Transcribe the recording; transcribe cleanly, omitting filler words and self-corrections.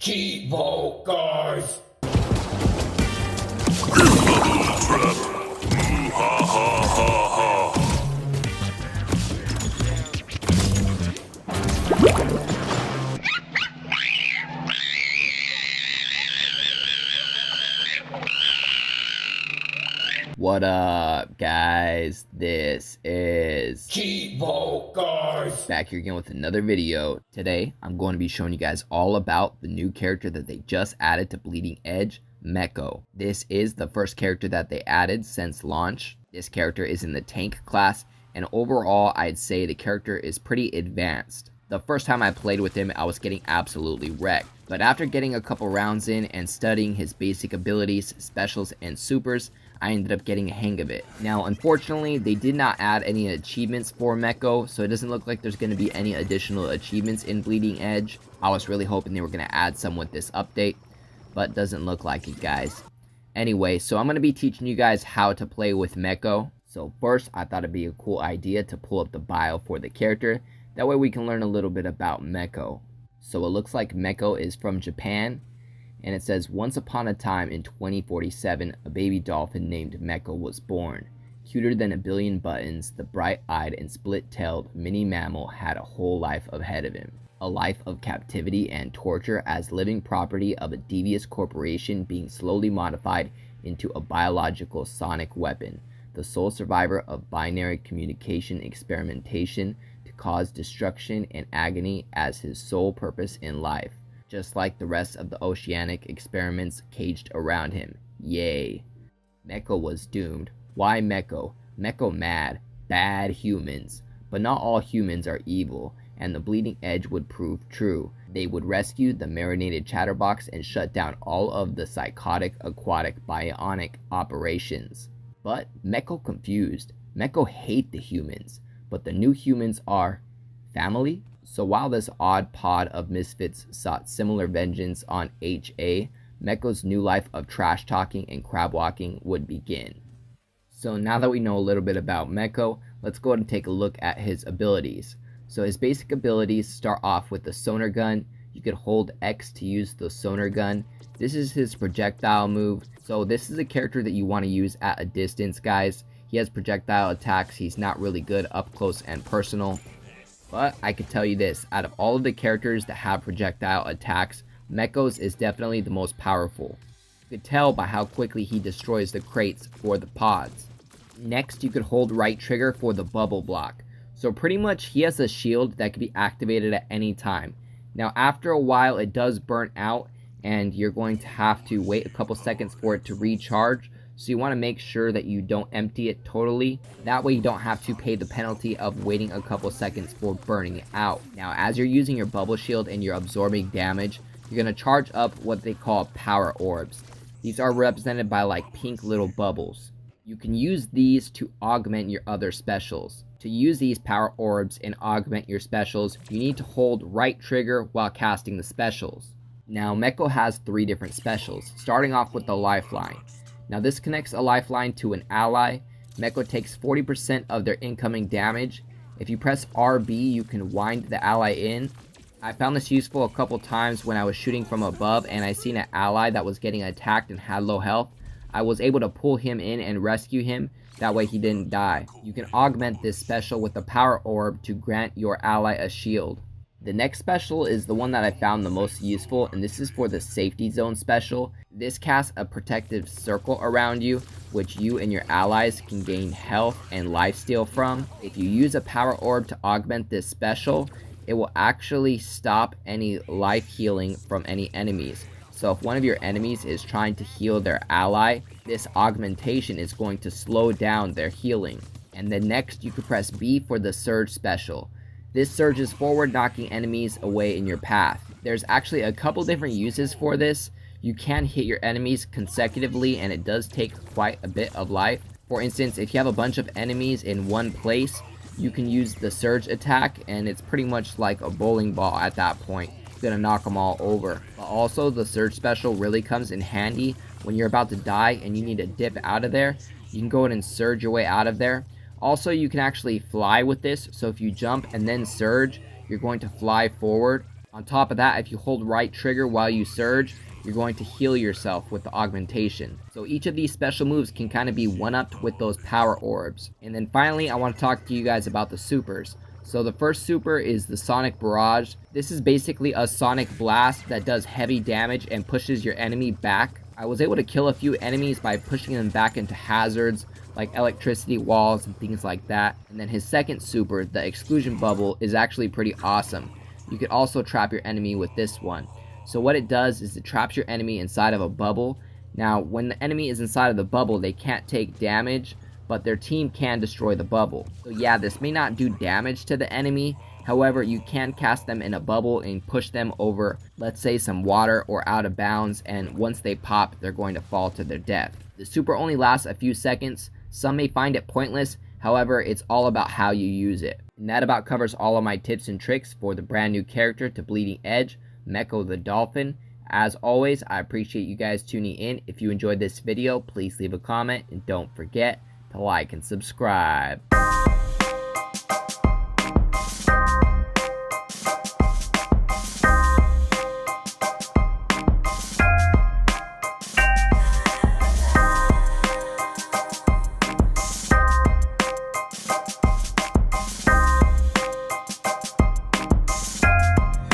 Cheevo, guys! What up, guys? This is Cheevo, guys! back here again with another video. Today, I'm going to be showing you guys all about the new character that they just added to Bleeding Edge, Mekko. This is the first character that they added since launch. This character is in the tank class, and overall, I'd say the character is pretty advanced. The first time I played with him, I was getting absolutely wrecked. But after getting a couple rounds in and studying his basic abilities, specials, and supers, I ended up getting a hang of it. Now, unfortunately, they did not add any achievements for Mekko, so it doesn't look like there's going to be any additional achievements in Bleeding Edge. I was really hoping they were going to add some with this update, but doesn't look like it, guys. Anyway, so I'm going to be teaching you guys how to play with Mekko. So first, I thought it'd be a cool idea to pull up the bio for the character. That way we can learn a little bit about Mekko. So it looks like Mekko is from Japan. And it says, once upon a time in 2047, a baby dolphin named Mekko was born. Cuter than a billion buttons, the bright-eyed and split-tailed mini mammal had a whole life ahead of him. A life of captivity and torture as living property of a devious corporation being slowly modified into a biological sonic weapon. The sole survivor of binary communication experimentation to cause destruction and agony as his sole purpose in life. Just like the rest of the oceanic experiments caged around him. Yay. Mekko was doomed. Why Mekko? Mekko mad. Bad humans. But not all humans are evil, and the Bleeding Edge would prove true. They would rescue the marinated chatterbox and shut down all of the psychotic aquatic bionic operations. But Mekko confused. Mekko hate the humans, but the new humans are family? So while this odd pod of misfits sought similar vengeance on HA, Mekko's new life of trash talking and crab walking would begin. So now that we know a little bit about Mekko, let's go ahead and take a look at his abilities. So his basic abilities start off with the sonar gun. You could hold X to use the sonar gun. This is his projectile move. So this is a character that you want to use at a distance, guys. He has projectile attacks. He's not really good up close and personal. But I could tell you this, out of all of the characters that have projectile attacks, Mekko's is definitely the most powerful. You could tell by how quickly he destroys the crates for the pods. Next, you could hold right trigger for the bubble block. So pretty much he has a shield that can be activated at any time. Now after a while it does burn out and you're going to have to wait a couple seconds for it to recharge. So you want to make sure that you don't empty it totally. That way you don't have to pay the penalty of waiting a couple seconds for burning it out. Now as you're using your bubble shield and you're absorbing damage, you're going to charge up what they call power orbs. These are represented by like pink little bubbles. You can use these to augment your other specials. To use these power orbs and augment your specials, you need to hold right trigger while casting the specials. Now Mekko has 3 different specials, starting off with the lifeline. Now this connects a lifeline to an ally. Mekko takes 40% of their incoming damage. If you press RB, you can wind the ally in. I found this useful a couple times when I was shooting from above and I seen an ally that was getting attacked and had low health. I was able to pull him in and rescue him. That way he didn't die. You can augment this special with a power orb to grant your ally a shield. The next special is the one that I found the most useful, and this is for the safety zone special. This casts a protective circle around you, which you and your allies can gain health and lifesteal from. If you use a power orb to augment this special, it will actually stop any life healing from any enemies. So if one of your enemies is trying to heal their ally, this augmentation is going to slow down their healing. And then next you can press B for the surge special. This surges forward, knocking enemies away in your path. There's actually a couple different uses for this. You can hit your enemies consecutively and it does take quite a bit of life. For instance, if you have a bunch of enemies in one place, you can use the surge attack and it's pretty much like a bowling ball at that point. It's gonna knock them all over. But also the surge special really comes in handy when you're about to die and you need to dip out of there. You can go ahead and surge your way out of there. Also, you can actually fly with this, so if you jump and then surge, you're going to fly forward. On top of that, if you hold right trigger while you surge, you're going to heal yourself with the augmentation. So each of these special moves can kind of be one-upped with those power orbs. And then finally, I want to talk to you guys about the supers. So the first super is the Sonic Barrage. This is basically a Sonic Blast that does heavy damage and pushes your enemy back. I was able to kill a few enemies by pushing them back into hazards like electricity walls and things like that. And then his second super, the Exclusion Bubble, is actually pretty awesome. You could also trap your enemy with this one. So what it does is it traps your enemy inside of a bubble. Now, when the enemy is inside of the bubble, they can't take damage, but their team can destroy the bubble. So yeah, this may not do damage to the enemy. However, you can cast them in a bubble and push them over, let's say, some water or out of bounds, and once they pop, they're going to fall to their death. The super only lasts a few seconds. Some may find it pointless. However, it's all about how you use it. And that about covers all of my tips and tricks for the brand new character to Bleeding Edge, Mekko the Dolphin. As always, I appreciate you guys tuning in. If you enjoyed this video, please leave a comment and don't forget to like and subscribe.